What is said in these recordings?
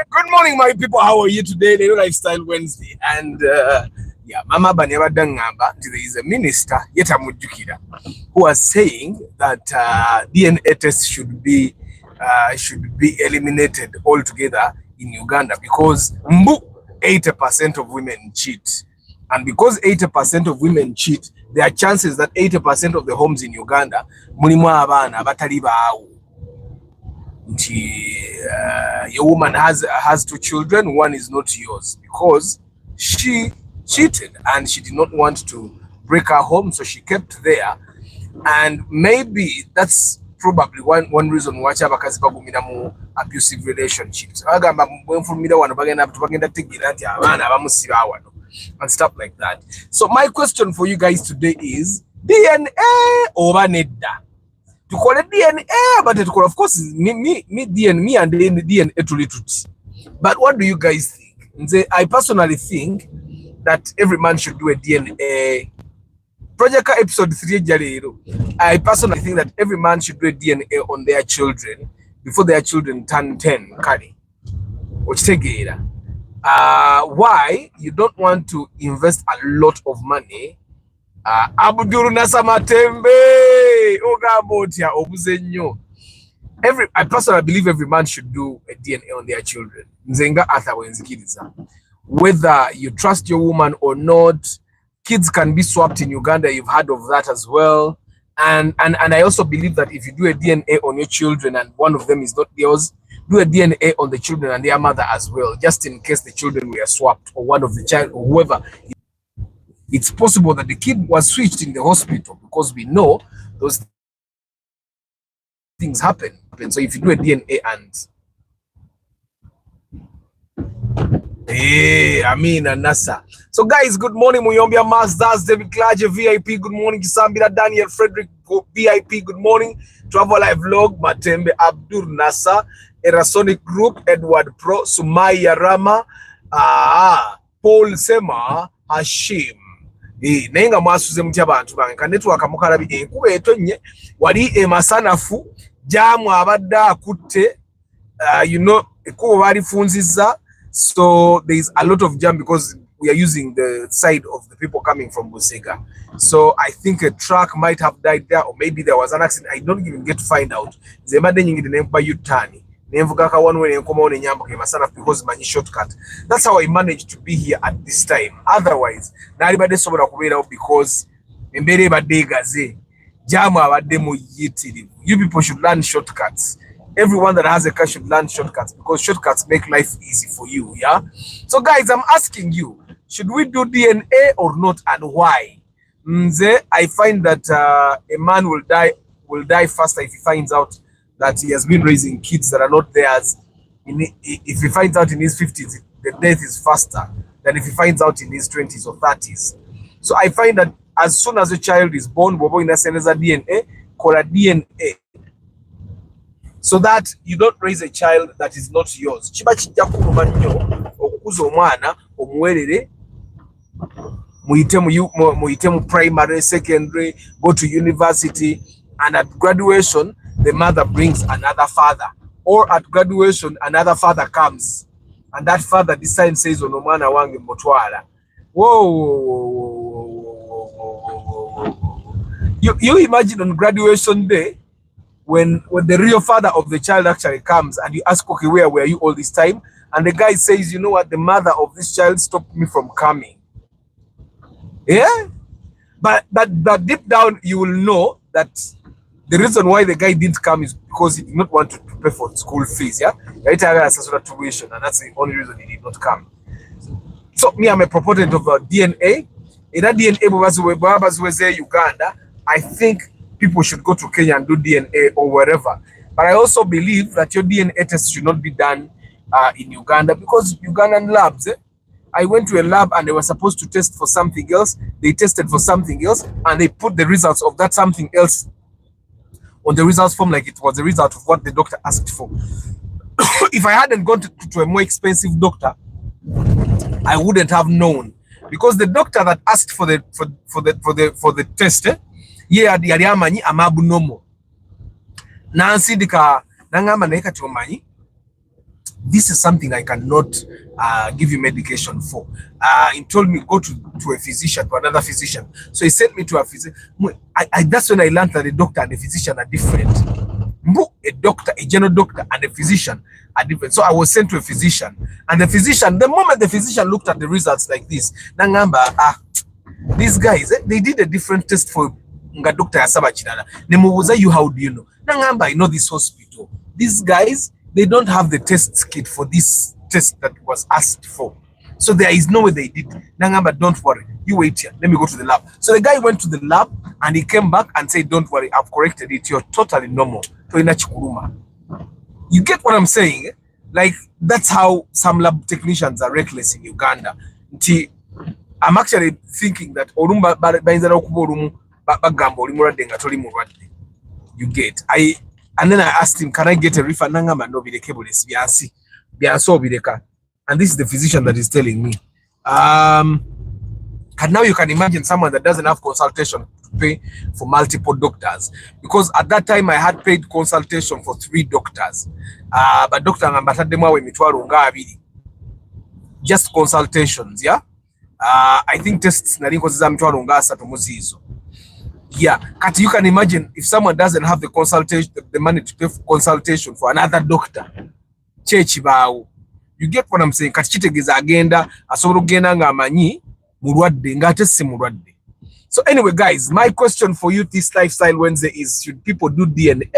Good morning, my people. How are you today? The Lifestyle Wednesday. And yeah, Mama Baneva Dangamba, there is a minister, Yeta Mujukira, who was saying that DNA tests should be eliminated altogether in Uganda because 80% of women cheat. And because 80% of women cheat, there are chances that 80% of the homes in Uganda, mulimu abana batali baawo. Your woman has 2 children, one is not yours because she cheated and she did not want to break her home, so she kept there. And maybe that's probably one reason why abakazi bagumira mu abusive relationships. Agamba bwenfulumira wano bagenda tegeera nti abaana abamusiba wano and stuff like that. So my question for you guys today is DNA oba nedda? Tukole DNA but tukole, of course me and DNA tuli tuti. But what do you guys think? I personally think that every man should do a DNA. Project episode 3 jalero. I personally think that every man should do a DNA on their children before their children turn 10. Kali. Why you don't want to invest a lot of money? Abdul Nasamatembe Ogabotia Obuzenyo. I personally believe every man should do a DNA on their children. Nzenga Atha. Whether you trust your woman or not, kids can be swapped in Uganda. You've heard of that as well. And I also believe that if you do a DNA on your children and one of them is not yours, do a DNA on the children and their mother as well, just in case the children were swapped or one of the child or whoever. It's possible that the kid was switched in the hospital, because we know those things happen. So if you do a DNA and Nasa. So guys, good morning, Muyombia Mazdas, David Klaje, VIP, good morning, Kisambira, Daniel, Frederick, VIP, good morning, Travel Live Vlog, Matembe, Abdul Nasa, Erasonic Group, Edward Pro, Sumaya Rama, Paul Sema, Hashim. Nenga mwasuze mutya bantu bange kanetwork mukalabi enkuba etonye wali emasanafu jamu abadde akutte ekuba bali funziza. So there is a lot of jam because we are using the side of the people coming from Busega. So I think a truck might have died there, or maybe there was an accident. I don't even get to find out. Zemade nyingi the name by Utani. Nemvugaka one way nkoma one nyambuke masana because manyi shortcut. That's how I managed to be here at this time. Otherwise, nali bade sobola kubeera because embere badegaze jamu abadde mu yitiri. You people should learn shortcuts. Everyone that has a car should learn shortcuts, because shortcuts make life easy for you, yeah? So guys, I'm asking you, should we do DNA or not, and why? I find that a man will die faster if he finds out that he has been raising kids that are not theirs. If he finds out in his 50s, the death is faster than if he finds out in his 20s or 30s. So I find that as soon as a child is born, bobo ina seneza DNA, kola DNA, so that you don't raise a child that is not yours. Chiba kijja kuluma nnyo okukuza omwana omuwerere muyite mu primary, secondary, go to university, and at graduation the mother brings another father, or at graduation another father comes and that father decides, says ono mwana wange mutwala. You imagine on graduation day, when the real father of the child actually comes and you ask, okay, where were you all this time? And the guy says, you know what, the mother of this child stopped me from coming. Yeah? But deep down, you will know that the reason why the guy didn't come is because he did not want to pay for school fees. Yeah? And that's the only reason he did not come. So me, I'm a proponent of DNA. In that DNA, Uganda, I think people should go to Kenya and do DNA or wherever. But I also believe that your DNA test should not be done in Uganda, because Ugandan labs, I went to a lab and they were supposed to test for something else. They tested for something else and they put the results of that something else on the results form like it was the result of what the doctor asked for. If I hadn't gone to a more expensive doctor, I wouldn't have known, because the doctor that asked for the test, yali amanyi amabu nomo nansindika nangamba naye kati omanyi, this is something I cannot give you medication for. He told me go to a physician, to another physician. So he sent me to a physician. That's when I learned that a doctor and a physician are different. A doctor, a general doctor, and a physician are different. So I was sent to a physician, and the physician, the moment the physician looked at the results like this, nangamba, these guys, they did a different test for nga doctor yasaba kirala. Nemubuza, you how do you know? Nangamba, I know this hospital. These guys, they don't have the test kit for this test that was asked for. So there is no way they did. Nangamba, don't worry. You wait here. Let me go to the lab. So the guy went to the lab and he came back and said, don't worry, I've corrected it. You're totally normal. You get what I'm saying? Like, that's how some lab technicians are reckless in Uganda. I'm actually thinking that you get. And then I asked him, can I get a refund? And this is the physician that is telling me. And now you can imagine someone that doesn't have consultation to pay for multiple doctors. Because at that time I had paid consultation for 3 doctors. But Dr. just consultations, yeah? I think tests yeah, you can imagine if someone doesn't have the consultation, the money to pay for consultation for another doctor. You get what I'm saying? So anyway, guys, my question for you this Lifestyle Wednesday is: should people do DNA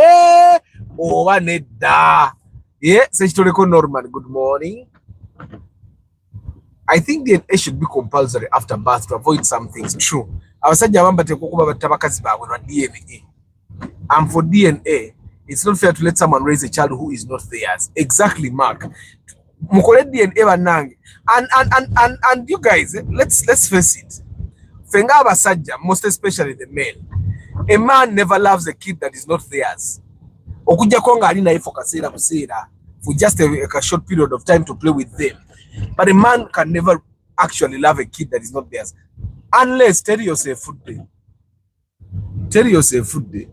or waneda? Yeah, Norman, good morning. I think DNA should be compulsory after birth to avoid some things. True. And for DNA, it's not fair to let someone raise a child who is not theirs. Exactly, Mark. And you guys, let's face it. Most especially the men. A man never loves a kid that is not theirs. For just a short period of time to play with them. But a man can never actually love a kid that is not theirs. Unless, tell yourself food day. Tell yourself food day.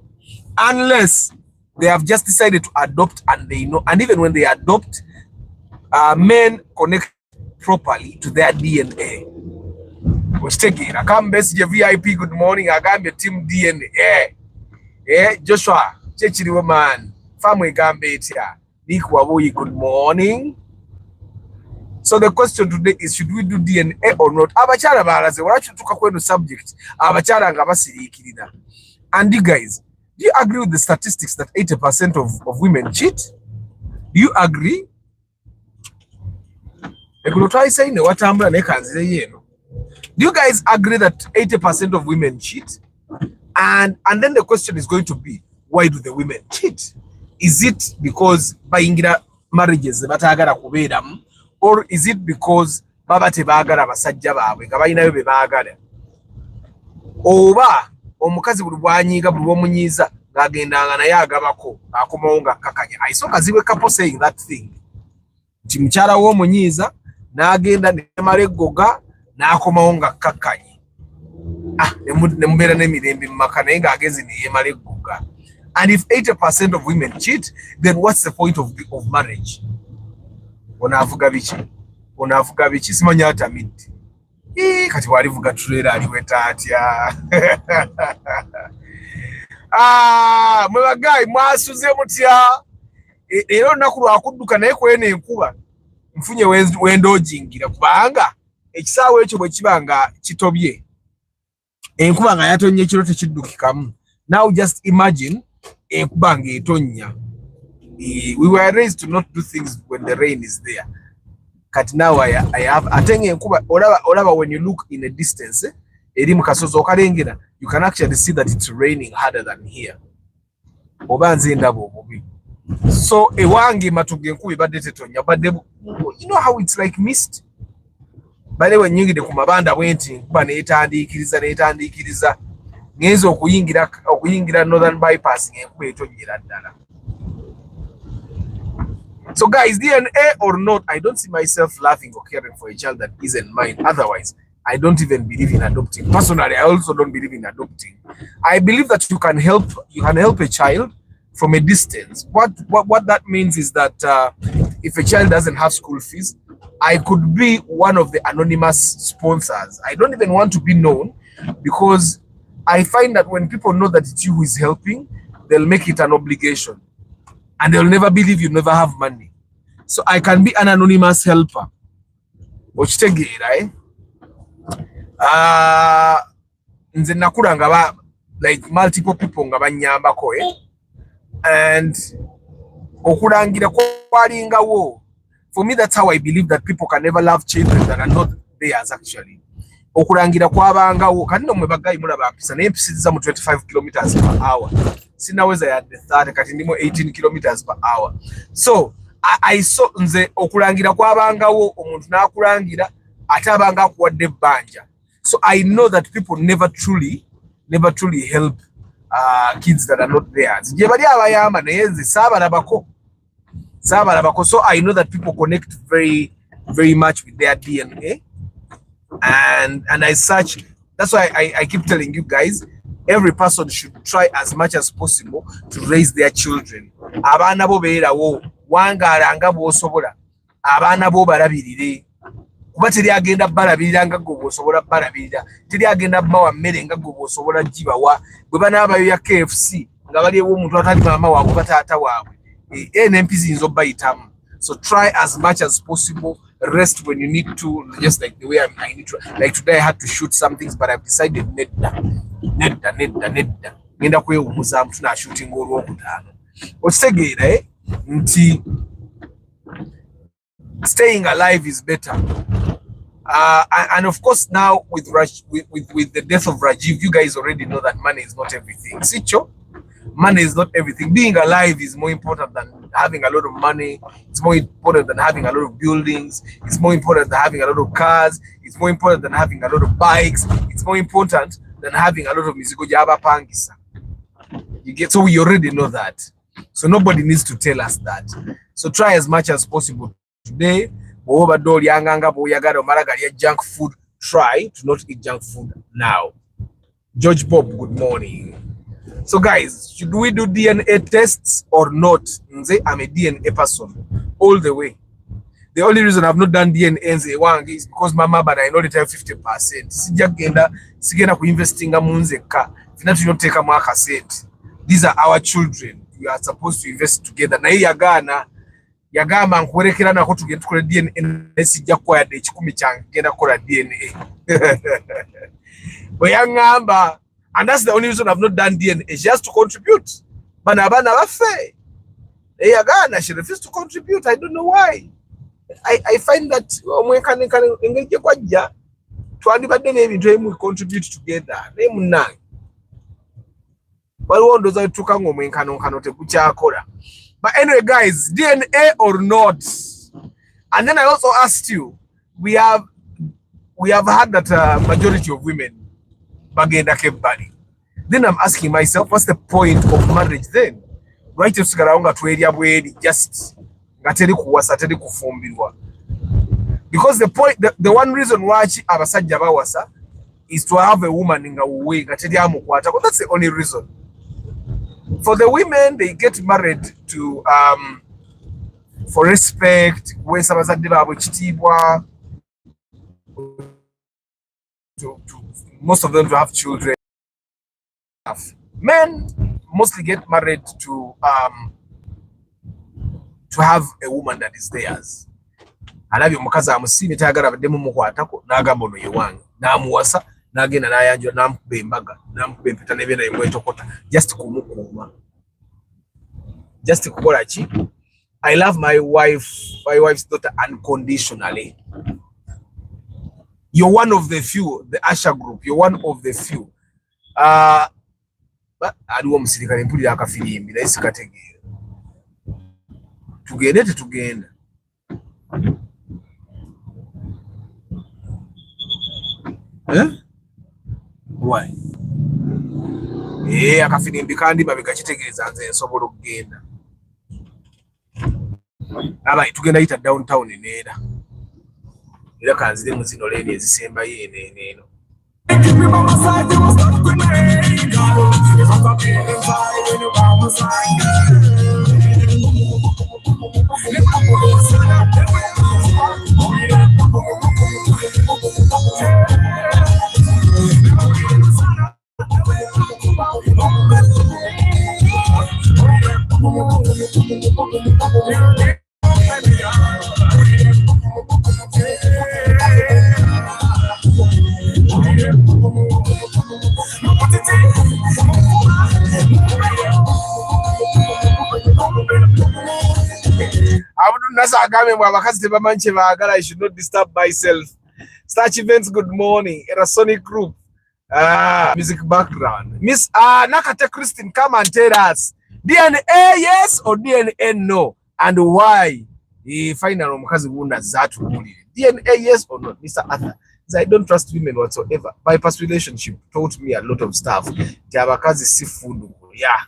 Unless they have just decided to adopt and they know. And even when they adopt, men connect properly to their DNA. Which take it. I come message VIP, good morning. I got your team DNA. Joshua, Chechiri woman, family gambit here. Good morning. So the question today is, should we do DNA or not? Abachara balaze, warachu tukakwenu subject. Abachara ngabasirikirira. And you guys, do you agree with the statistics that 80% of women cheat? Do you agree? Do you guys agree that 80% of women cheat? And then the question is going to be, why do the women cheat? Is it because bayingira marriages batagara kubeeramu? Or is it because baba tebagala basajja baabwe nga balinayo be baagala? Oba omukazi buli bwanyiiga buli bwomunyiiza ng'agendanga naye agabako akomawo nga kakanya. I saw Kaziwe couple saying that thing. Nti mukyala w'omunyiiza n'agenda ne maleggoga n'akomawo nga kakanye. Ne mubeera n'emirembe mu maka naye ng'ageze ne yeemaleggoga. And if 80% of women cheat, then what's the point of marriage? Onavuga bichi simanya hata miti kati walivuga trailer aliweta atya mwebagai mwasuze mutya era naku lwakudduka naye kwene enkuba mfunye wendo jingira kubanga ekisaawe ekyo bwe kibanga kitobye enkuba nga yatonye ekiro tekiddukikamu. Now just imagine enkuba nga etonya. We were raised to not do things when the rain is there. But now I have atenge nkuba olaba when you look in a distance eri mukasozo okalengera, you can actually see that it's raining harder than here. Obanze ndabo obubi. So ewange matuge nkubi badde tetonya badde, you know how it's like mist. Bale wenyingide ku mabanda bwenti kuba netandikiriza ngenzo okuyingira northern bypass ngenkuba etonyera ddala. So guys, DNA or not, I don't see myself laughing or caring for a child that isn't mine. Otherwise, I don't even believe in adopting. Personally, I also don't believe in adopting. I believe that you can help a child from a distance. What that means is that if a child doesn't have school fees, I could be one of the anonymous sponsors. I don't even want to be known, because I find that when people know that it's you who is helping, they'll make it an obligation. And they'll never believe you never have money. So I can be an anonymous helper. Which take it, right? Nze nakula nga like multiple people nga banyambako, and okulangira kwalingawo. For me, that's how I believe that people can never love children that are not theirs actually. Okulangira kwabangawo kati nomwe bagayi mulaba mpisa naye mpisiza mu 25 kilometers per hour. Sinaweza ya 30 kati ndimo 18 kilometers per hour. So I saw nze okulangira kwabangawo omuntu nakulangira ate abanga akuwadde ebbanja. So I know that people never truly help kids that are not theirs. Je bali abayamba naye nze saabalabako. So I know that people connect very, very much with their DNA. And as such, that's why I keep telling you guys, every person should try as much as possible to raise their children. Abana bo beerawo wangalanga bw'osobola abaana bo balabirire kuba teri agenda balabirira nga gwe bw'osobola balabirira, teri agenda bawa mmere nga gwe bw'osobola gibawa, bwe banaabayo ya KFC nga baliwo omuntu atali maama waabwe oba taata waabwe n'empi ziyinza obbayitamu. So try as much as possible, rest when you need to, just like the way I need to. Like today I had to shoot some things, but I've decided nedda ngenda kwewumuza tuna shooting olwokutaano. Okitegeera nti staying alive is better. And of course now with the death of Rajiv, you guys already know that money is not everything. Sicho? Money is not everything. Being alive is more important than having a lot of money. It's more important than having a lot of buildings. It's more important than having a lot of cars. It's more important than having a lot of bikes. It's more important than having a lot of mizigo jaba pangisa. You get, so we already know that. So nobody needs to tell us that. So try as much as possible today. Junk food. Try to not eat junk food now. George Bob, good morning. So guys, should we do DNA tests or not? Nze, I'm a DNA person all the way. The only reason I've not done DNA is because my mama and I know that I have 50%. Sigenda ku investinga munzeka. Finatu not take a mark asset. These are our children. We are supposed to invest together. Na yagamba nkwerekera nako tugenda tukole DNA sijja kwa yade ekikumi kyange genda kola DNA. Bweyangamba. And that's the only reason I've not done DNA. She has to contribute. Bana bafe. Yagana, she refused to contribute. I don't know why. I find that we contribute together. But anyway, guys, DNA or not? And then I also asked you, we have had that majority of women. Then I'm asking myself, what's the point of marriage then? Right, just because the one reason why abasajja bawasa is to have a woman in a way. That's the only reason. For the women, they get married to for respect, to most of them to have children. Men mostly get married to have a woman that is theirs. Alabye omukazi amusiimye tayagala baddemu mukwatako n'agamba ono ye wange n'amuwasa n'agenda n'ayanjula n'amukuba embaga n'amukuba empeta n'ebyenda bimwetokota just kumukuuma, just kukola ki. I love my wife's daughter unconditionally. You're one of the few, the Asha group. You're one of the few. But aliwo omusirikale mpulira akafirimbi naye sikategeera. Tugende tetugenda. Why? Akafirimbi kandi mabega kitegeeza nze nsobola okugenda. Abayi tugenda yita downtown neera. Era kanzire mu zino leeni ezisembayo eno. nasa agame mwa abakazi tebamanyi kye baagala. I should not disturb myself. Such events, good morning. Era Sonic group. Music background. Miss Nakate Christine, come and tell us. DNA yes or DNA no? And why? Final omukazi wuna zatu muli. DNA yes or not? Mr. Arthur. I don't trust women whatsoever. My past relationship taught me a lot of stuff. Abakazi seafood, yeah,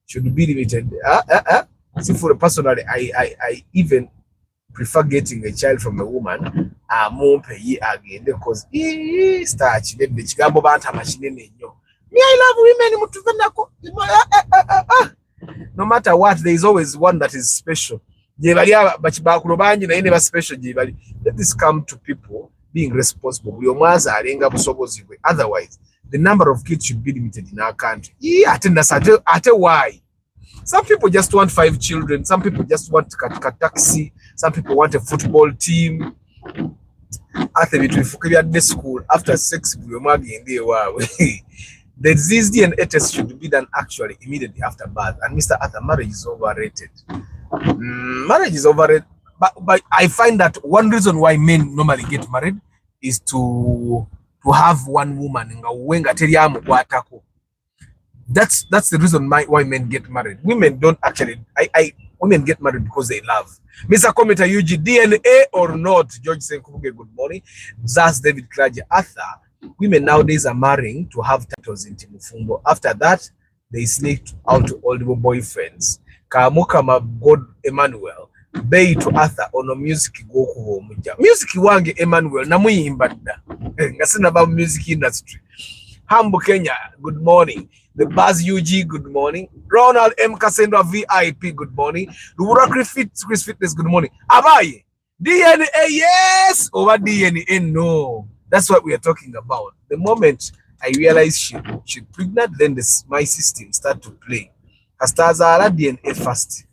should be limited. Seafood, personally, I even prefer getting a child from a woman. More per year again because starch. Then the chigambo banta machine. Me, I love women. No matter what, there is always one that is special. Let this come to people being responsible. Otherwise, the number of kids should be limited in our country. Yeah, why? Some people just want 5 children. Some people just want to taxi. Some people want a football team. After the school, after sex, the disease DNA test should be done actually immediately after birth. And Mr. Arthur, marriage is overrated. Marriage is overrated. But I find that one reason why men normally get married is to have one woman. That's the reason why men get married. Women don't actually. Women get married because they love. Mr. Commenter UG, DNA or not? George Senkubuge, good morning. That's David Klaje. Arthur, women nowadays are marrying to have titles in Timufungo. After that, they sneak out to old boyfriends. Kamukama God Emmanuel. Bay to Arthur on a music go home. Music wange Emmanuel. Namuyimbada. Ngasina about music industry. Hambo Kenya, good morning. The Buzz UG, good morning. Ronald M. Cassandra VIP, good morning. Rura Chris Fitness, good morning. Abaye, DNA yes over DNA no. That's what we are talking about. The moment I realized she's pregnant, then my system start to play. Astazara DNA first.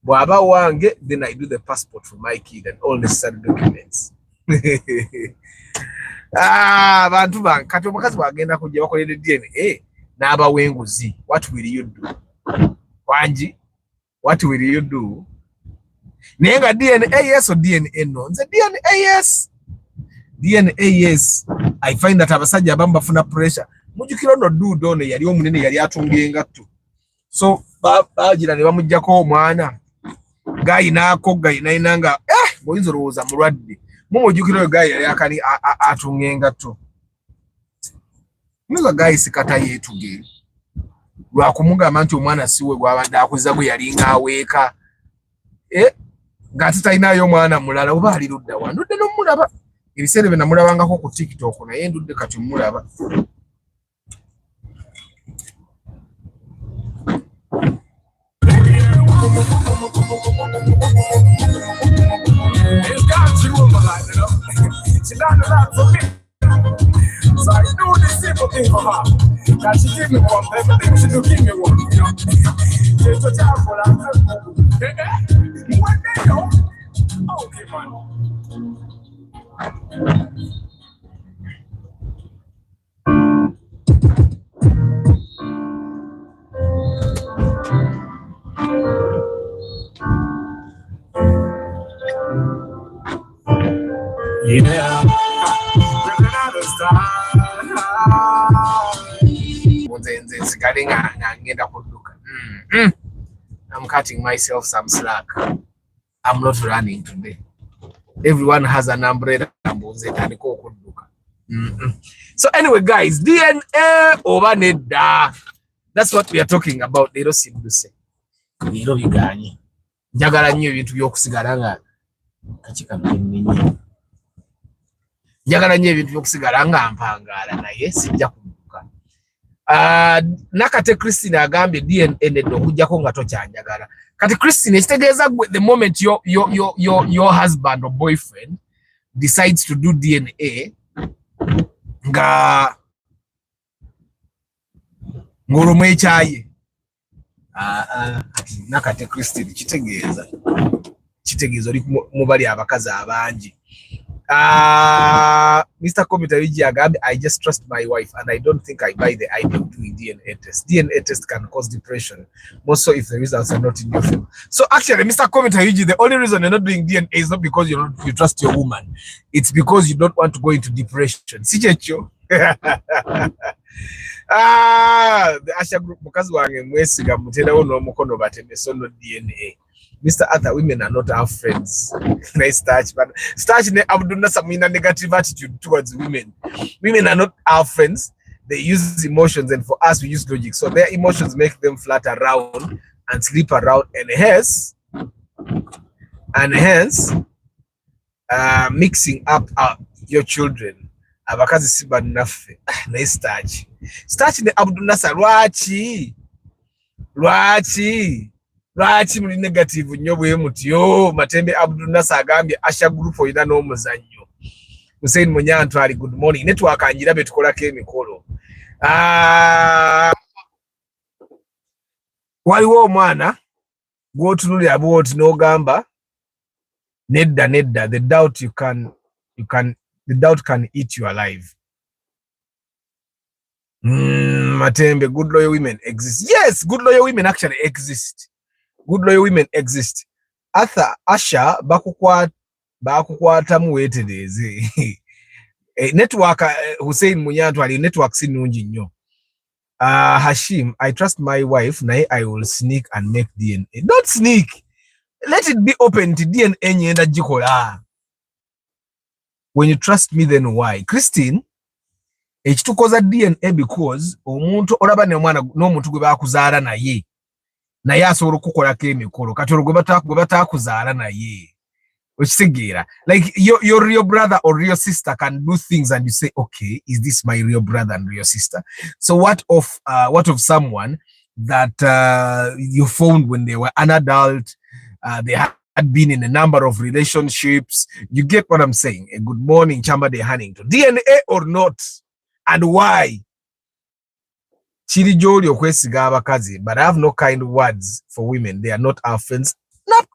Boaba wange, then I do the passport for my kid and all necessary documents. Bantu bang, kati omakazi bagenda kujja bakolera DNA. Naba wenguzi, what will you do? Wanji, what will you do? Nenga DNA yes or DNA no? Nze DNA yes. DNA yes. I find that abasajja abamba funa pressure. Mujukiro no do done yali omunene yali atungenga tu. So bagira ne bamujjako omwana. Gayi nainanga boyinzo roza mulwadde. Mumujukiro gayi yali akani atungenga tu. Muza guys kata yetuge lwa kumugamba nti omwana siwe gwabadde akuza gwe yalinga aweeka ngati talinayo omwana mulala oba ali ludda wa ndudde n'omulaba ebiseera bye namulabangako ku TikTok naye ndudde kati mulaba So I do the simple thing for her. Now she give me one, everything she do give me one, you know. She's so terrible, I'm one day, yo. Okay, man. Yeah. I'm cutting myself some slack. I'm not running today. Everyone has an umbrella. So anyway, guys, DNA over Neda. That's what we are talking about. They don't seem to say. You know, you got it. Jagala nyo bintu byokusigala nga kachika mwenye. Jagala nyo bintu byokusigala nga mpangala naye sijja kumbuka. Nakate Christine agambye DNA nedo kujjako nga tokyanjagala. Kati Christine kitegeeza the moment your husband or boyfriend decides to do DNA nga ngoromo ekyaye. Nakate Christine kitegeeza oli mubali abakazi abangi Mr. Komitari Agabe, I just trust my wife and I don't think I buy the idea of doing DNA test. DNA test can cause depression, more so if the results are not in your favor. So actually, Mr. Komitari, the only reason you're not doing DNA is not because you trust your woman. It's because you don't want to go into depression. Sichecho. The Asha group mukazi wange mwesiga muterawo n'omukono bateme so no DNA. Mr. Other women are not our friends. Nice touch, but starch ne Abdullah Samina negative attitude towards women. Women are not our friends. They use emotions, and for us, we use logic. So their emotions make them flat around and sleep around, and hence, mixing up your children. Abakazi siba nafe. Nice touch. Starch ne Abdullah Sarwachi. Lwaki muli negative nnyo bwe mutyo Matembe Abdul Nasser agambye Asha group oyina n'omuzannyo. Hussein Munyantwali, good morning. Network anjirabe tukolako emikolo. Waliwo omwana gw'otunulira bw'oti n'ogamba nedda the doubt can eat you alive. Matembe, good loyal women exist. Yes, good loyal women actually exist. Good loyal women exist. Asha bakukwata muwetereze. Network Hussein Munyantwali network sinungi nnyo. Hashim, I trust my wife, naye I will sneak and make DNA. Don't sneak. Let it be open to DNA nyenda jikola. When you trust me, then why? Christine, ekitukoza DNA because omuntu olaba ne mwana n'omuntu gwe bakuzaala naye asobola okukolako emikolo kati olwo gwe bataakuzaala naye okitegeera. Like your real brother or real sister can do things and you say, okay, is this my real brother and real sister? So what of someone that you found when they were an adult, they had been in a number of relationships? You get what I'm saying? A good morning, Chamba de Hannington. DNA or not? And why? Chiri joli okwesiga abakazi, but I have no kind words for women. They are not our friends.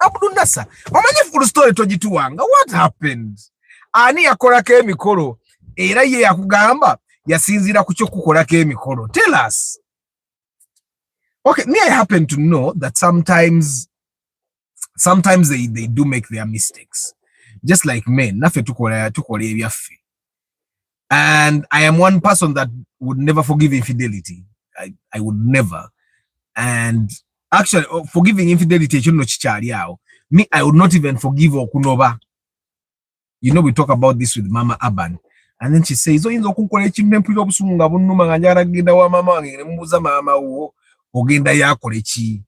Abdul Nasser, omanyi full story tojituwanga. What happened? Ani yakolako emikolo era ye yakugamba yasinzira ku kyokukolako emikolo. Tell us. Okay, me, I happen to know that sometimes they do make their mistakes. Just like men, nafe tukola ebyaffe. And I am one person that would never forgive infidelity. I would never. And actually, forgiving infidelity, me, I would not even forgive Okunoba. You know, we talk about this with Mama Aban. And then she says, oh, ogenda yakolechi.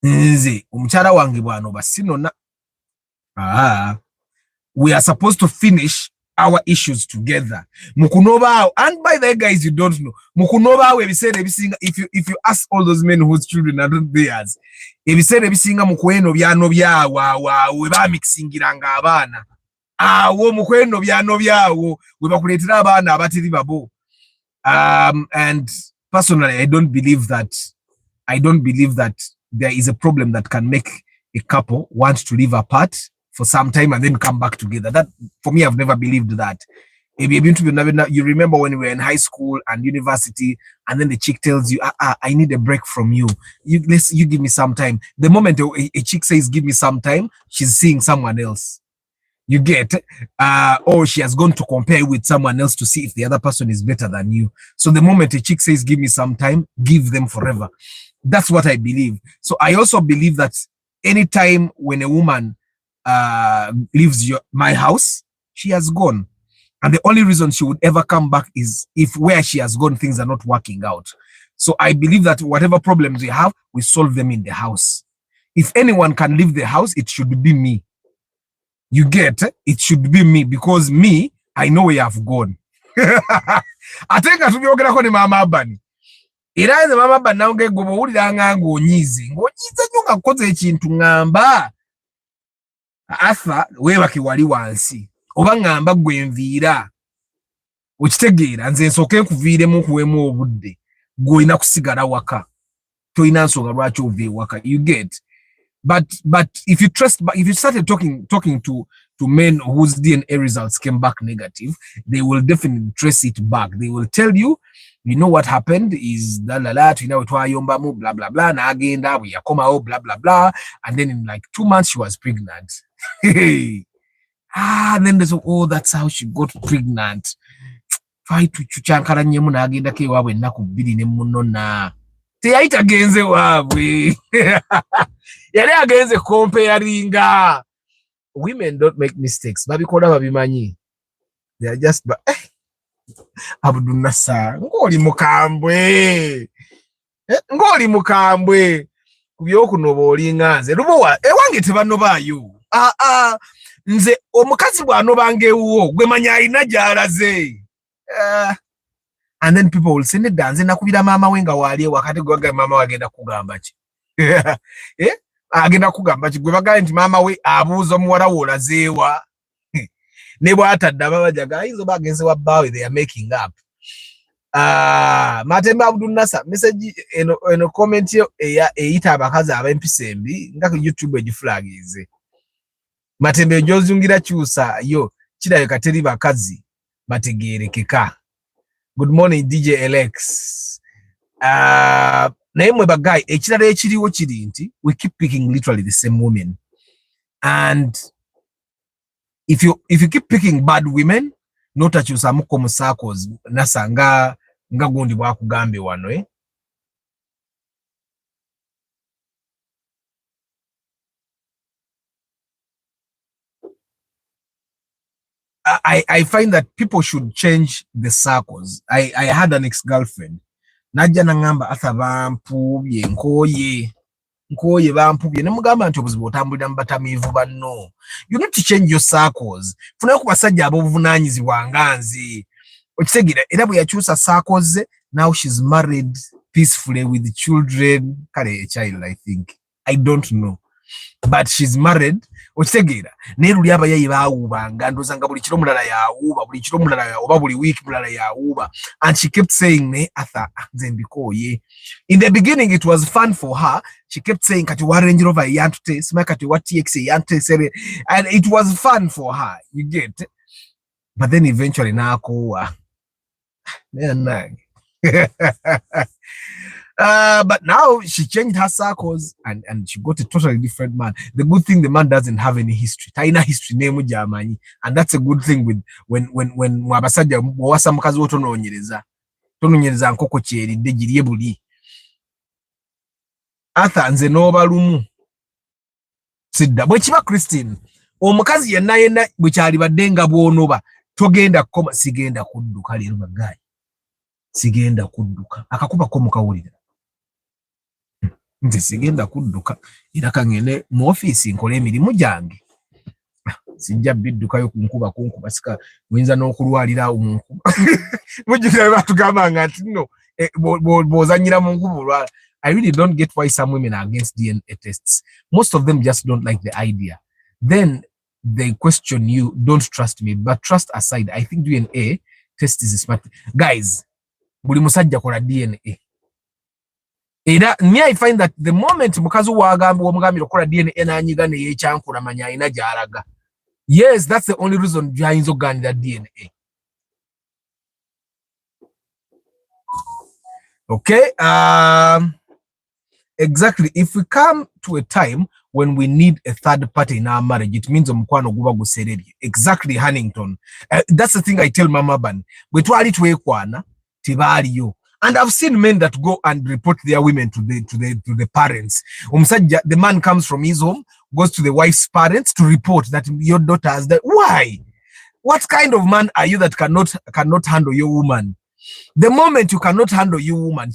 Nze, umuchara wange bwano basino na. We are supposed to finish our issues together. Mukunoba, and by the way, guys, you don't know. Mukunoba, we said everything. If you ask all those men whose children are not theirs, if you said everything, mukweno bya we ba mixingiranga abana. Wo mukweno bya we bakuletera abana abatiri babo. And personally, I don't believe that there is a problem that can make a couple want to live apart for some time and then come back together. That, for me, I've never believed that. You remember when we were in high school and university, and then the chick tells you, I need a break from you. You give me some time. The moment a chick says, give me some time, she's seeing someone else. You get, or she has gone to compare with someone else to see if the other person is better than you. So the moment a chick says, give me some time, give them forever. That's what I believe. So I also believe that anytime when a woman leaves my house, she has gone. And the only reason she would ever come back is if where she has gone, things are not working out. So I believe that whatever problems we have, we solve them in the house. If anyone can leave the house, it should be me. You get, it should be me, because me, I know where I've gone. I think I should be okay with Mama Aban. Era the Mama Aban now get go bulira nganga onyize. Ngonyize nyonga koze ekintu ngamba. Afa webaki wali wansi. Oba ngamba gwenviira. Okitegeera nze nsoke kuviiremu kuwemu obudde. Goina kusigala waka. Toyina nsonga lwaki ovie waka. You get. But if you started talking to to men whose DNA results came back negative, they will definitely trace it back. They will tell you, you know what happened is blah blah blah na agenda we yakoma blah blah blah, and then in like 2 months she was pregnant. And then there's that's how she got pregnant. Try to chuchankara nyemu na agenda ke wabwe naku bidi ne munona. Teyaita genze wabwe. Yale agenze comparinga. Women don't make mistakes. Babikola babimanyi. They are just Abdunasa. Ngoli mukambwe. Ngoli mukambwe. Kubyoku noboli nganze. Lubowa ewange tebano bayo. Nze omukazi bwano bange uwo gwe manya ina jalaze. And then people will send it dance nakubira mama wenga wali wakati gwaga mama wagenda kugamba ki. Agenda kugamba ki gwe bagaye nti mama we abuzo muwala wolazeewa. Ne bwatadda babajaga ayinza bagenze wa bawe they are making up. Matemba Abdunasa message eno comment yo eyita abakazi abempisembi nga ku YouTube egiflagize. Matembe njozungira kyusa yo kirayo kateri bakazi bategerekeka. Good morning DJ LX. Naye mwe bagayi ekirala ekiriwo kiri nti we keep picking literally the same women, and if you keep picking bad women notakyusa muko mu circles nasanga nga gundi bwakugambe wano I find that people should change the circles. I had an ex-girlfriend. Najja nangamba athabampu nkoye bampubye ne mugamba nti obuzibu otambulira mbatamivu banno. You need to change your circles. Funa ku basajja abovunanyizibwa nganzi. Okitegeera era bwe yakyusa circles now she's married peacefully with children. Kale a child I think. I don't know. But she's married. Okitegeera ne luli abayayi baawubanga ndozanga buli kiro mulala yaawuba buli kiro mulala oba buli week mulala yaawuba, and she kept saying ne Arthur nzembikoye. In the beginning it was fun for her. She kept saying kati wa Range Rover yantute sima kati wa TX yantute sere, and it was fun for her, you get. But then eventually nakowa but now she changed her circles and she got a totally different man. The good thing, the man doesn't have any history. Taina history name Germany, and that's a good thing with when wabasajja wasa mukazi woto tononyereza nkoko cheri dejiriye buli. Arthur nze n'obalumu sidda bwe kiba Christine omukazi yenna bwe kyali baddenga bwonoba togenda koma sigenda kudduka leero bagayi sigenda kudduka akakuba ko mukawulira nze sigenda kudduka era kangene mu office nkole emirimu gyange sijja biddukayo kunkuba sika muyinza n'okulwalira omuntu mujjira batugamba nga nti no bozanyira mu nkuba. I really don't get why some women are against DNA tests. Most of them just don't like the idea. Then they question you, don't trust me. But trust aside, I think DNA test is smart. Guys, buli musajja kola DNA. Me, I find that the moment mukazi wamugambira kola DNA nanyiga ne yekyankula manya ina jaraga. Yes, that's the only reason jayinzo ganira DNA. Okay, exactly. If we come to a time when we need a third party in our marriage, it means omukwano guba gusereri. Exactly, Hannington. That's the thing I tell Mama Ban. We twali twekwana tibaliyo. And I've seen men that go and report their women to the parents. The man comes from his home, goes to the wife's parents to report that your daughter has that. Why? What kind of man are you that cannot handle your woman? The moment you cannot handle your woman,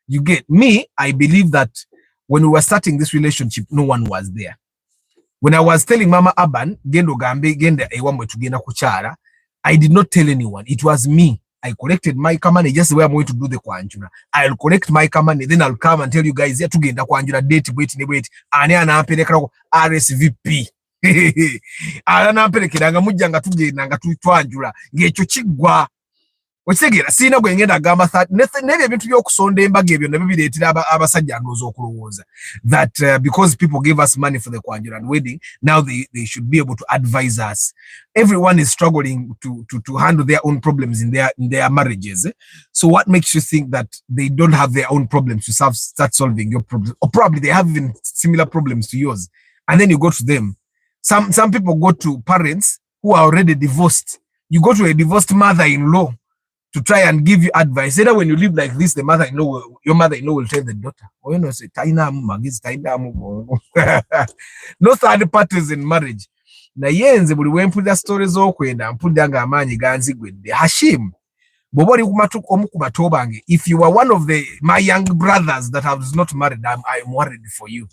you get me. I believe that when we were starting this relationship, no one was there. When I was telling Mama Aban, gendo gambe genda ewamwe tugenda kuchara, I did not tell anyone. It was me. I collected my money just the way I'm going to do the kwanjura. I'll collect my money, then I'll come and tell you guys, yeah, tugenda kwanjura date wait. Ane anampeleka RSVP. Alana mpelekera nga mujja nga tugenda nga tutwanjula ng'ekyo kiggwa. Okitegera sina gwe ngenda gamba nebe ebintu by'okusonda embaga ebyo nabyo bireetera abasajja ndowooza okulowooza that because people give us money for the Kwanjula wedding, now they should be able to advise us. Everyone is struggling to handle their own problems in their marriages. So what makes you think that they don't have their own problems to start solving your problems? Or probably they have even similar problems to yours. And then you go to them. Some people go to parents who are already divorced. You go to a divorced mother-in-law to try and give you advice. Either when you live like this, your mother-in-law will tell the daughter, oh, you know, say, no third parties in marriage. Na yenze buli wempulira stories okwenda mpulira amaanyi ganzigwedde Hashim bobori omukubato bange, if you are one of my young brothers that have not married, I'm worried for you.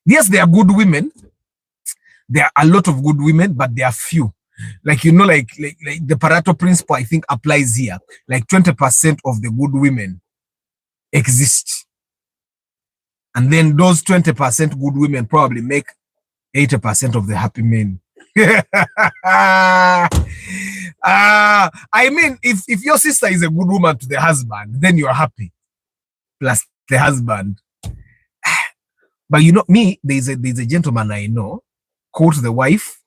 Yes, there are good women. There are a lot of good women, but there are few. Like, you know, like the Pareto principle, I think, applies here. Like 20% of the good women exist. And then those 20% good women probably make 80% of the happy men. I mean, if your sister is a good woman to the husband, then you're happy. Plus the husband. But you know, me, there's a gentleman I know, caught the wife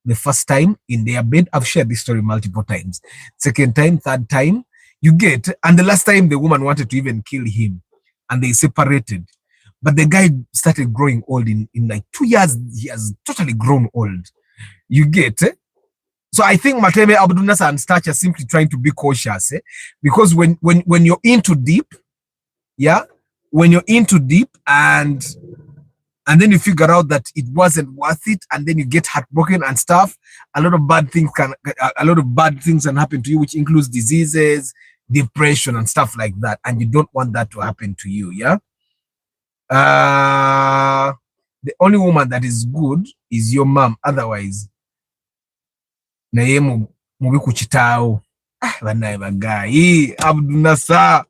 the first time in their bed. I've shared this story multiple times. Second time, third time, and the last time the woman wanted to even kill him and they separated. But the guy started growing old in like 2 years. He has totally grown old. So I think Mateme Abdunasa and Starch are simply trying to be cautious, because when you're into deep, when you're into deep and then you figure out that it wasn't worth it, and then you get heartbroken and stuff, a lot of bad things can happen to you, which includes diseases, depression, and stuff like that. And you don't want that to happen to you, the only woman that is good is your mom. Otherwise, naye mubi ku kitaawo. Banaye bagayi Abdul Nasser,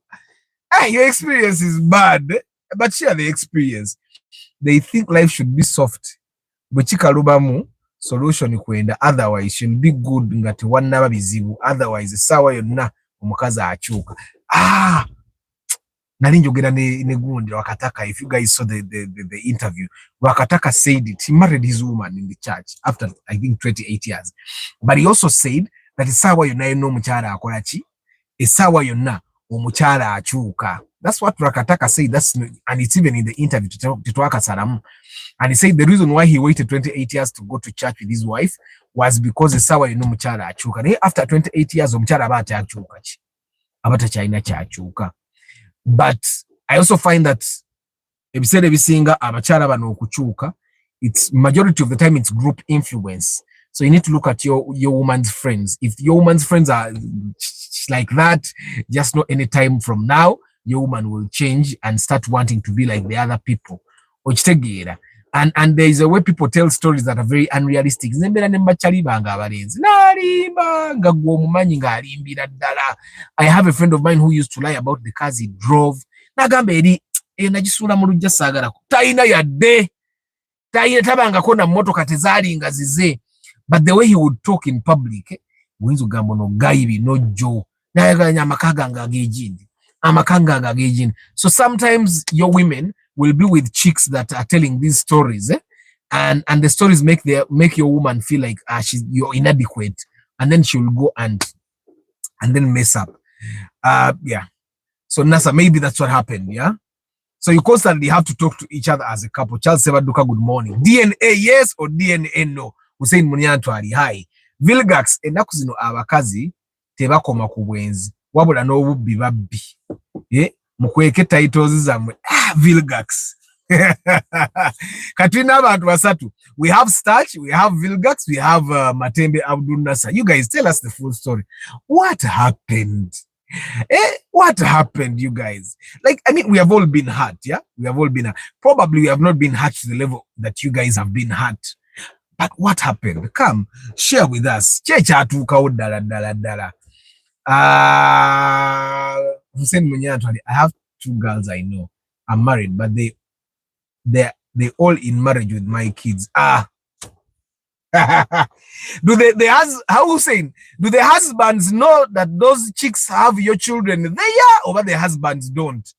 your experience is bad, but share the experience. They think life should be soft. Bwekikalubamu solution kwenda, otherwise should be good ngati wannaba bizibu, otherwise sawa yonna omukazi akyuka. Nali njogera ne gundi Wakataka. If you guys saw the interview, Wakataka said it. He married his woman in the church after I think 28 years. But he also said that sawa yonna no mukyala akola ki? Sawa yonna omukyala akyuka. That's what Rakataka said. And it's even in the interview to Twaka Salamu. And he said the reason why he waited 28 years to go to church with his wife was because the sawa mukyala akyuka. After 28 years, mukyala abata akyuka ki? Abata China akyuka. But I also find that ebiseera ebisinga abakyala bano okukyuka, it's majority of the time it's group influence. So you need to look at your woman's friends. If your woman's friends are like that, just know any time from now, your woman will change and start wanting to be like the other people. And there is a way people tell stories that are very unrealistic. I have a friend of mine who used to lie about the cars he drove. But the way he would talk in public, so sometimes your women will be with chicks that are telling these stories, and the stories make your woman feel like you're inadequate, and then she will go and then mess up. So Nasa, maybe that's what happened. So you constantly have to talk to each other as a couple. Charles Sebaduka, good morning. DNA yes or DNA no? Hussein Munyantwali, hi. Vilgax enaku zino abakazi tebakoma ku bwenzi wabula n'obubbi babbi. Mukweke titles zamwe. Vilgax. Katrina abantu basatu. We have Starch, we have Vilgax, we have Matembe Abdul Nasser. You guys tell us the full story. What happened? What happened, you guys? Like, I mean, we have all been hurt, We have all been hurt. Probably we have not been hurt to the level that you guys have been hurt. But what happened? Come, share with us. Hussein Munyantwali, I have 2 girls I know. I'm married, but they all in marriage with my kids. Do how saying? Do the husbands know that those chicks have your children there, or the husbands don't?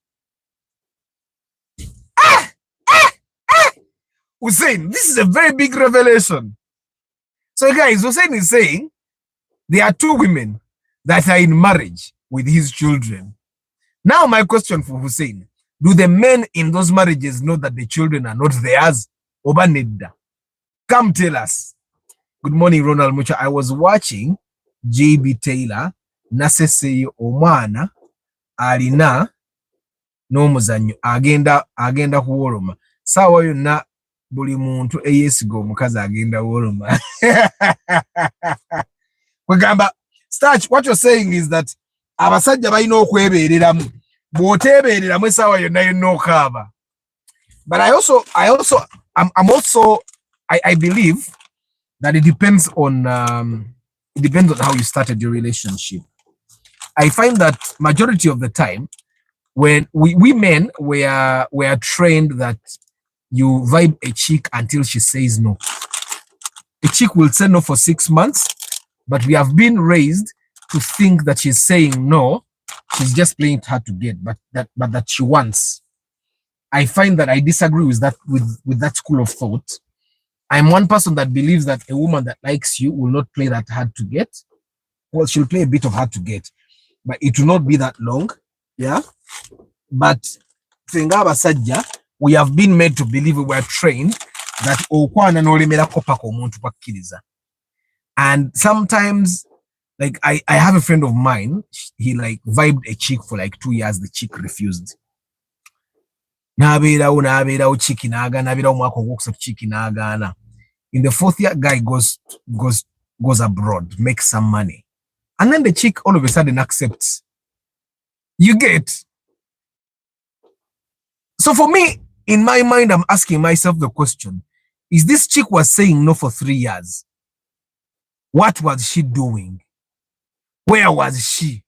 Hussein, this is a very big revelation. So guys, Hussein is saying there are two women that are in marriage with his children. Now my question for Hussein, do the men in those marriages know that the children are not theirs? Obaneda. Come tell us. Good morning, Ronald Mucha. I was watching JB Taylor, Nasese Omwana, Alina, Nomuzanyo, agenda kuworoma. Sawa yonna buli muntu eyesiga omukazi agenda woroma. Kwegamba, Starch, what you're saying is that abasajja balina okwebeereramu. Bw'oteebeereramu sawa yonna yonna okaaba. But I believe that it depends on how you started your relationship. I find that majority of the time, when we men were trained that you vibe a chick until she says no. A chick will say no for 6 months, but we have been raised to think that she's saying no, she's just playing it hard to get, but that she wants. I find that I disagree with that school of thought. I'm one person that believes that a woman that likes you will not play that hard to get. Well, she'll play a bit of hard to get, but it will not be that long. Yeah. But we have been made to believe, we were trained that and sometimes, like I have a friend of mine, he like vibed a chick for like 2 years, the chick refused. In the 4th year, guy goes abroad, makes some money, and then the chick all of a sudden accepts. You get? So for me, in my mind, I'm asking myself the question: is this chick was saying no for 3 years? What was she doing? Where was she?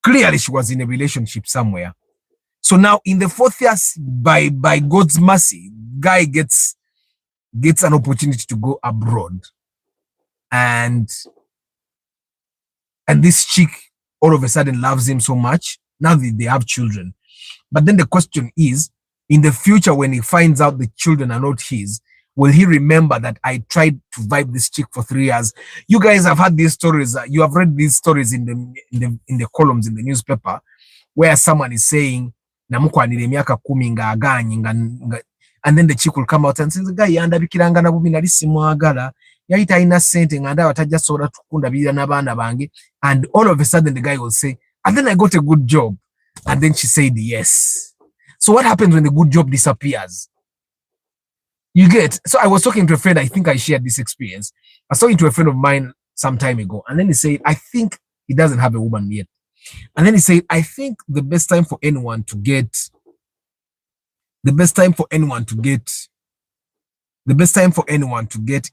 Clearly, she was in a relationship somewhere. So now in the 4th year, by God's mercy, guy gets an opportunity to go abroad. And this chick all of a sudden loves him so much. Now they have children. But then the question is, in the future, when he finds out the children are not his, will he remember that I tried to vibe this chick for 3 years? You guys have had these stories. You have read these stories in the columns in the newspaper, where someone is saying, and then the chick will come out and say, the guy yandabikiranga na bubi nali simwagala yayita ina sente nganda watajja soda tukunda bira n'abaana bange, and all of a sudden the guy will say, and then I got a good job, and then she said yes. So what happens when the good job disappears? You get? So I was talking to a friend, I think I shared this experience. I was talking to a friend of mine some time ago, and then he said, I think he doesn't have a woman yet. And then he said, I think the best time for anyone to get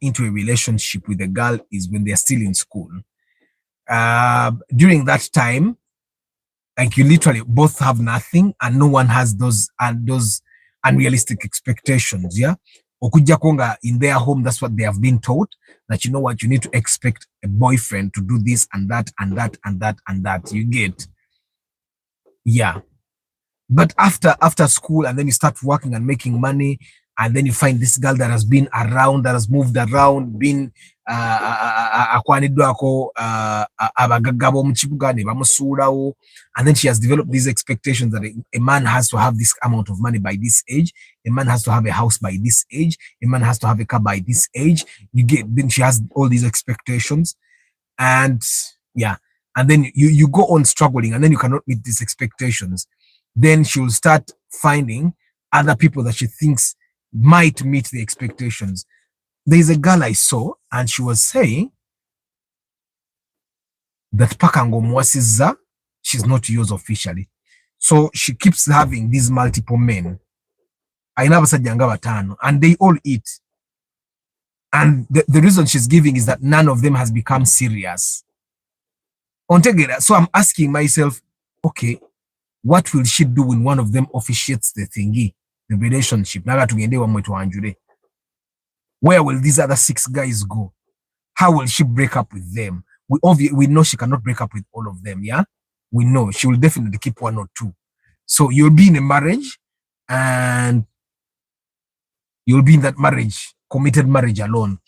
into a relationship with a girl is when they're still in school. During that time, like you literally both have nothing and no one has those unrealistic expectations. Yeah. Okuja konga in their home, that's what they have been taught, that you know what, you need to expect a boyfriend to do this and that and that and that and that. You get? Yeah. But after school, and then you start working and making money, and then you find this girl that has been around, that has moved around, been and then she has developed these expectations that a man has to have this amount of money by this age, a man has to have a house by this age, a man has to have a car by this age. Then she has all these expectations, and yeah, and then you go on struggling, and then you cannot meet these expectations. Then she will start finding other people that she thinks might meet the expectations. There's a girl I saw, and she was saying that Pakango Mwasiza, she's not yours officially. So she keeps having these multiple men. I never said Yangabatano, and they all eat. And the reason she's giving is that none of them has become serious. So I'm asking myself, okay, what will she do when one of them officiates the thingy, the relationship? Where will these other 6 guys go? How will she break up with them? We know she cannot break up with all of them, yeah? We know she will definitely keep 1 or 2. So you'll be in a marriage, and you'll be in that marriage, committed marriage alone.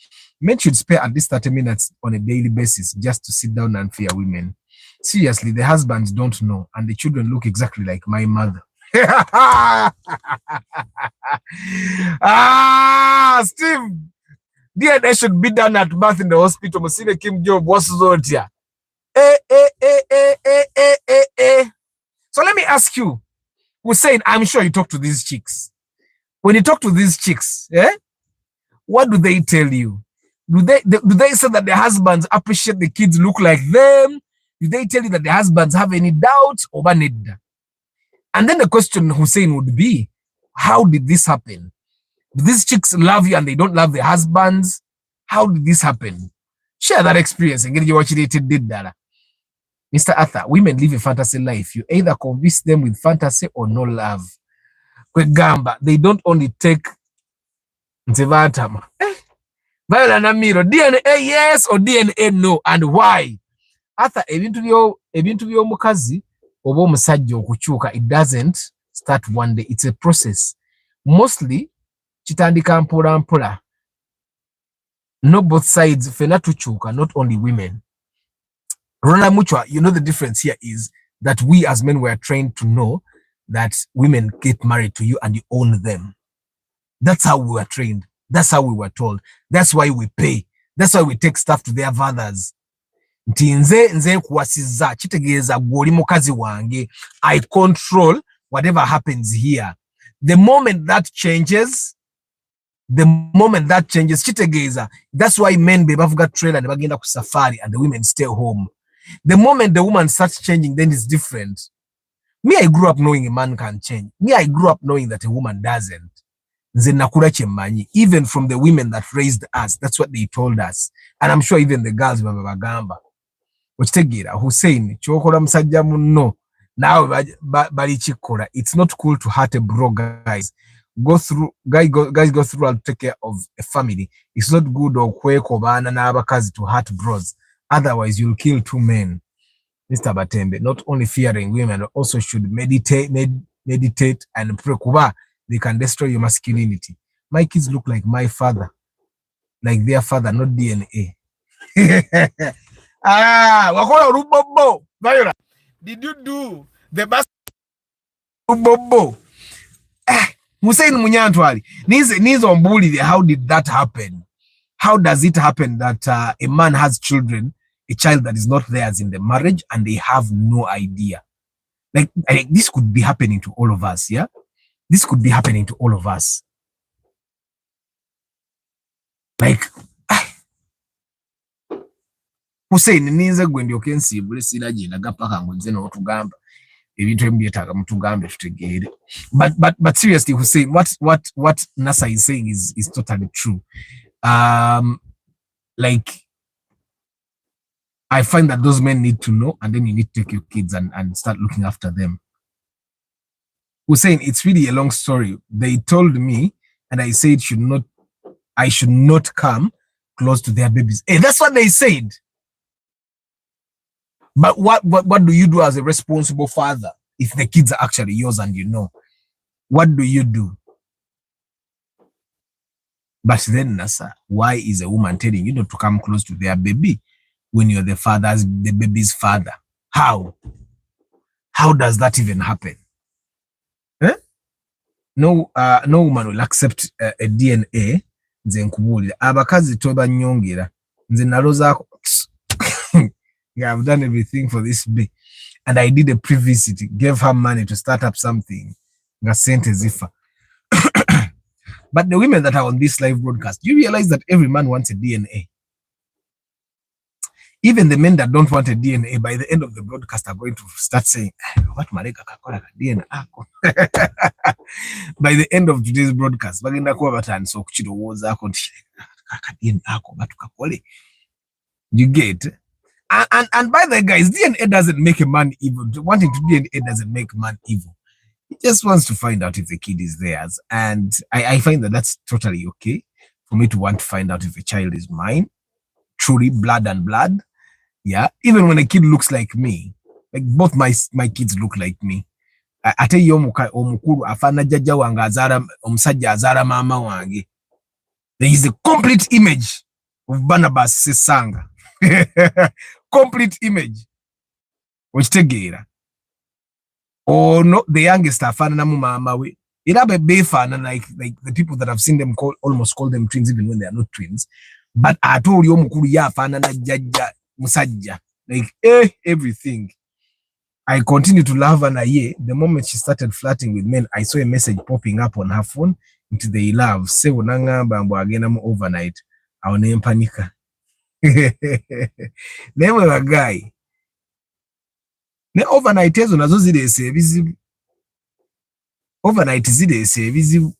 Men should spare at least 30 minutes on a daily basis just to sit down and fear women. Seriously, the husbands don't know, and the children look exactly like my mother. Steve, DNA should be done at birth in the hospital. Musime Kim Job, what's Zotia? So let me ask you, Hussein, I'm sure you talk to these chicks. When you talk to these chicks, what do they tell you? Do they say that their husbands appreciate the kids look like them? Do they tell you that their husbands have any doubts or need? And then the question, Hussein, would be, how did this happen? Do these chicks love you and they don't love their husbands? How did this happen? Share that experience and get you watching it did that. Mr. Arthur, women live a fantasy life. You either convince them with fantasy or no love. Kwegamba, they don't only take Nzevatama. Viola Namiro, DNA yes or DNA no, and why? Arthur, ebintu byo mukazi oba omusajja okukyuka, it doesn't start one day. It's a process. Mostly, kitandika mpola mpola. No, both sides, fena tuchuka, not only women. Rona Muchwa, you know the difference here is that we as men were trained to know that women get married to you and you own them. That's how we were trained. That's how we were told. That's why we pay. That's why we take stuff to their fathers. Nze kuwasiza kitegeeza gwoli mukazi wange. I control whatever happens here. The moment that changes, kitegeeza, that's why men bebavuga trailer ne bagenda ku safari and the women stay home. The moment the woman starts changing, then it's different. Me, I grew up knowing a man can change. Me, I grew up knowing that a woman doesn't. Even from the women that raised us, that's what they told us. And I'm sure even the girls babagamba. Hussein, chokola musajja munno. Now bali chikola. It's not cool to hurt a bro, guys. Guys go through and take care of a family. It's not good or kwekobana na abakazi to hurt bros. Otherwise, you'll kill 2 men. Mr. Batembe, not only fearing women, also should meditate and pray. They can destroy your masculinity. My kids look like my father, like their father, not DNA. Wakola Rubobo. Viola, did you do the best Rubobo? Hussein Munyantwali, Nizo Mbuli, how did that happen? How does it happen that a man has children, a child that is not theirs in the marriage, and they have no idea? Like this could be happening to all of us, yeah? This could be happening to all of us. Like, Hussein, nize gwendi okensi, bulesira jina, gapaka ngonzeno otugamba, ebintu embyetaga mutugambe tutegeere. But seriously, Hussein, what NASA is saying is totally true. Like, I find that those men need to know, and then you need to take your kids and start looking after them. Hussein, it's really a long story. They told me, and I said I should not come close to their babies. Hey, that's what they said. But what do you do as a responsible father if the kids are actually yours and you know? What do you do? But then, Nasa, why is a woman telling you not to come close to their baby when you're the baby's father? How? How does that even happen? Eh? No woman will accept a DNA. Nze nkubulira abakazi toba nyongera nze naloza I've done everything for this day, and I did a pre-visit, gave her money to start up something. But the women that are on this live broadcast, you realize that every man wants a DNA. Even the men that don't want a DNA, by the end of the broadcast, are going to start saying, what Mareka kakola DNA ako. By the end of today's broadcast, bagenda kuba batandise okukirowoza ako nti DNA ako batukakole. You get? And by the way, guys, DNA doesn't make a man evil. Wanting to DNA doesn't make a man evil. He just wants to find out if the kid is theirs. And I find that that's totally okay for me to want to find out if a child is mine, truly blood and blood. Yeah, even when a kid looks like me, like both my kids look like me. I tell you, omukuru afana jajja wange azara omusajja azara mama wange. There is a complete image of Barnabas Sesanga. Complete image. Okitegeera. Oh no, the youngest afana mu mama we. Irabe befana like the people that have seen them almost call them twins even when they are not twins. But I told you omukuru ya afana na jajja musajja. Like everything. I continue to love her. The moment she started flirting with men, I saw a message popping up on her phone into the love. Say unangamba mbo agenda mu overnight. Awo ne mpanika. Never a guy. Ne overnight ezo nazo zirese ebizibu. Overnight zirese ebizibu.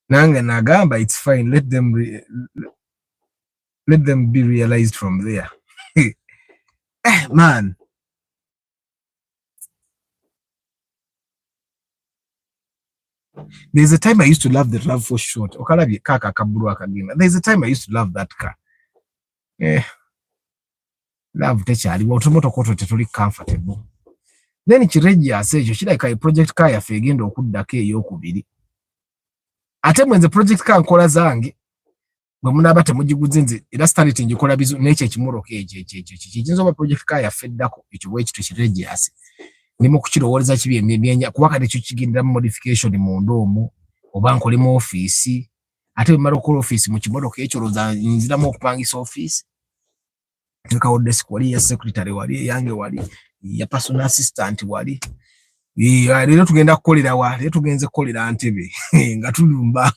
Nanga nagamba it's fine. Let them be realized from there. Man. There's a time I used to love the RAV4 short. There's a time I used to love that car. Love techali automoto koto tetoli comfortable. Then chiregia says you should like a project car ya fegendo okuddako eyokubiri. Ate mwenze project car nkola zange bwe munaba temugiguze nze era starting ngikola bizu n'ekyo ekimoroka ekyo project car ya feddako ekyo bwe ekyo chiregia se. Nimo kukirowooleza kibi emyenya kuba kati ekyo kigendera mu modification mu ndoomu oba nkole mu office ate bwe mara okola office mu kimotoka ekyo loza nziramu okupangisa office tukawo desk wali ya secretary wali yange wali ya personal assistant wali leero tugenda kukolera wa leero tugenze kukolera Ntebe nga tulumba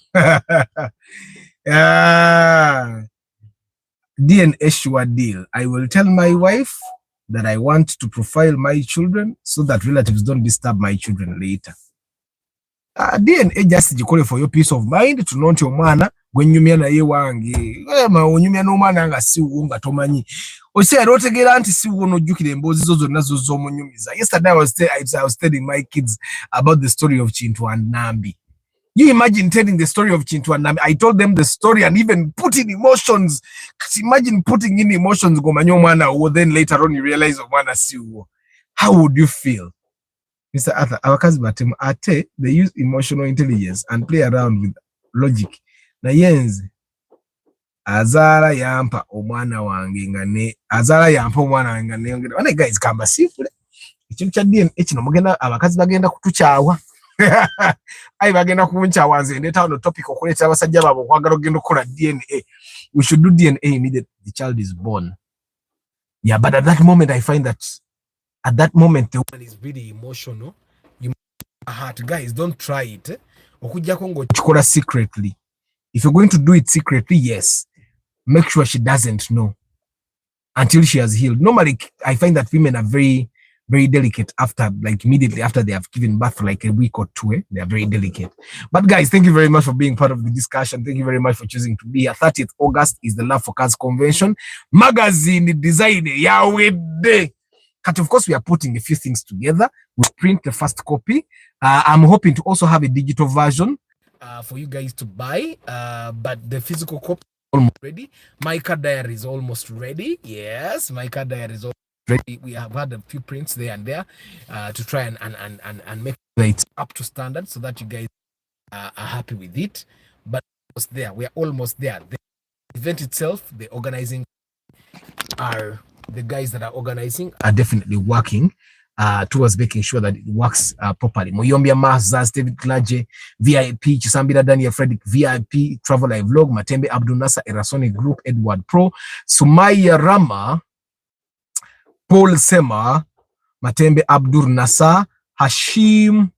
DNA sure deal. I will tell my wife that I want to profile my children so that relatives don't disturb my children later. DNA just jikole for your peace of mind to know your mwana gwenyumya naye wange onyumya n'omwana nga si nga tomanyi ose arotegera nti si wono jukire embozi zo zonna zo zomunyumiza. Yesterday I was telling my kids about the story of Chintu and Nambi. You imagine telling the story of Chintu and Nambi. I told them the story and even putting emotions. Imagine putting in emotions gomanyo mwana or then later on you realize mwana si wo. How would you feel? Mr. Arthur, abakazi batemu ate they use emotional intelligence and play around with logic. Na yenze azala yampa omwana wange ngane azala yampa omwana wange ngane yongera wane guys kamba sifule ikintu kya DNA kino mugenda abakazi bagenda kutuchawa ai bagenda kunchawa nze ndeta ono topic okuleta abasajja babo kwagala ogenda okola DNA. We should do DNA immediately the child is born. Yeah, but at that moment I find that at that moment the woman is really emotional. You heart guys don't try it. Okujjako ngo chikola secretly. If you're going to do it secretly, yes, make sure she doesn't know until she has healed. Normally, I find that women are very, very delicate after, like immediately after they have given birth, like a week or two, they are very delicate. But guys, thank you very much for being part of the discussion. Thank you very much for choosing to be here. 30th August is the Love for Cars Convention. Magazine design, Yahweh. But of course, we are putting a few things together. We print the first copy. I'm hoping to also have a digital version for you guys to buy, but the physical copy is almost ready. My car diary is almost ready. Yes, my car diary is almost ready. We have had a few prints there and there to try and make sure it's up to standard so that you guys are happy with it. But we are almost there. The event itself, the organizing the guys that are organizing are definitely working towards making sure that it works properly. Muyombia Mahzaz, David Klaje, VIP, Chisambira Daniel Frederick, VIP, Travel Live Vlog, Matembe Abdul Nasser, Erasonic Group, Edward Pro, Sumaya Rama, Paul Sema, Matembe Abdul Nasser, Hashim,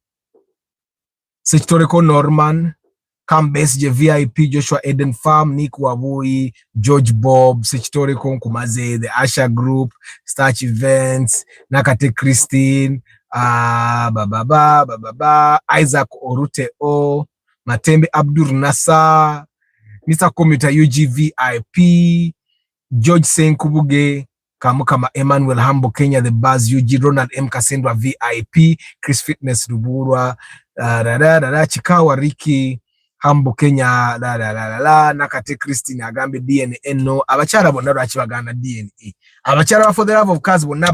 Sechitoreko Norman, Kambesje VIP, Joshua Eden Farm, Nick Wabui, George Bob, Sechitoreko Nkumaze, the Asha Group, Starch Events, Nakate Christine, Isaac Orute O, Matembe Abdul Nasser, Mr. Commuter UGVIP, George Senkubuge, Kamukama Emmanuel Hambo Kenya, the Buzz UG, Ronald M. Kasendwa VIP, Chris Fitness Ruburwa, Chikawa Ricky, Hambo Kenya la nakate Christine agambe DNA no abakyala bonna lwaki bagana DNA abakyala for the love of cause bonna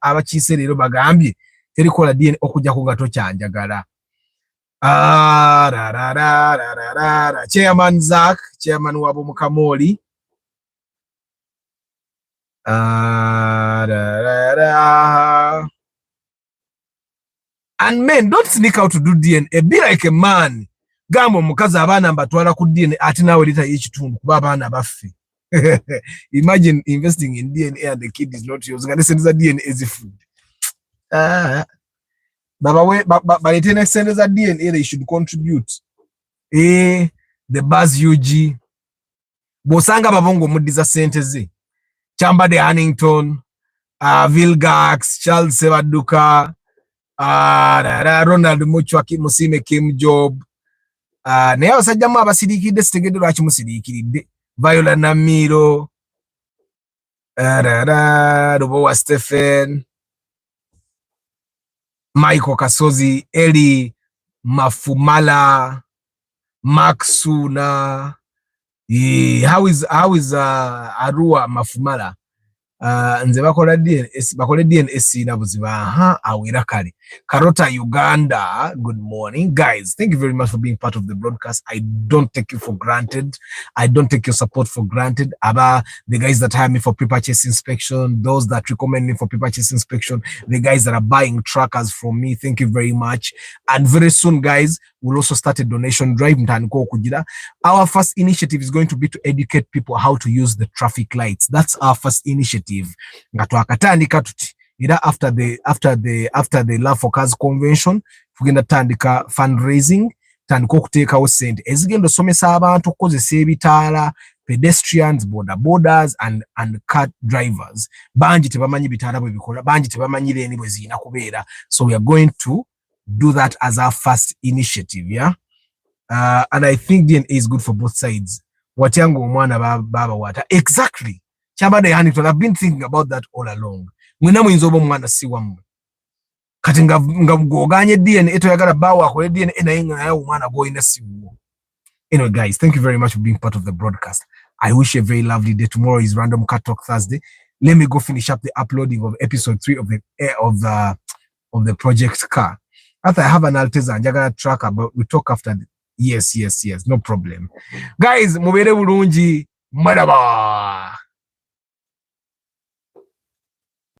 abakise leero bagambye terikola DNA okujja ku gato kyanjagala chairman Zach chairman wabo Mukamoli and men don't sneak out to do DNA be like a man gamba omukazi abaana mbatwala ku DNA ati nawe lita y'ekitundu kuba abaana baffe imagine investing in DNA and the kid is not yours nga nesente za DNA ezifood balete nesente za DNA they should contribute the buzz UG bosanga babongo muddiza sente ze Chambade Hannington Vilgax Charles Sebaduka Ronald Muchwaki Musime Kim Job naye abasajjamu abasiriikidde sitegedde lwaki musiriikiridde Viola Namiro Rubowa Stephen Michael Kasozi Eli Mafumala Maxuna how is Arua Mafumala nze bakola DNS na buziba awira kale Karota Uganda good morning guys thank you very much for being part of the broadcast I don't take you for granted I don't take your support for granted aba the guys that hire me for pre-purchase inspection those that recommend me for pre-purchase inspection the guys that are buying trackers from me thank you very much and very soon guys we'll also start a donation drive our first initiative is going to be to educate people how to use the traffic lights that's our first initiative nga twakatandika tuti era after the Love for Cars convention tugenda tandika fundraising tandika okuteekawo sente ezigenda osomesa abantu okukozesa ebitaala pedestrians borders and car drivers bangi tebamanyi bitaala bwe bikola bangi tebamanyi leeni bwe zirina kubeera so we are going to do that as our first initiative and I think DNA is good for both sides watyango omwana baba wata exactly Chambade Hannington I've been thinking about that all along mwina muyinza oba omwana si wammwe kati nga gwoganye DNA etoyagala bawa akole DNA naye nga omwana gwolina si wuwo anyway guys thank you very much for being part of the broadcast I wish you a very lovely day tomorrow is Random Cat Talk Thursday let me go finish up the uploading of episode 3 of the project car after I have an Alteza njagala tracker but we talk after yes no problem guys mubere bulungi maraba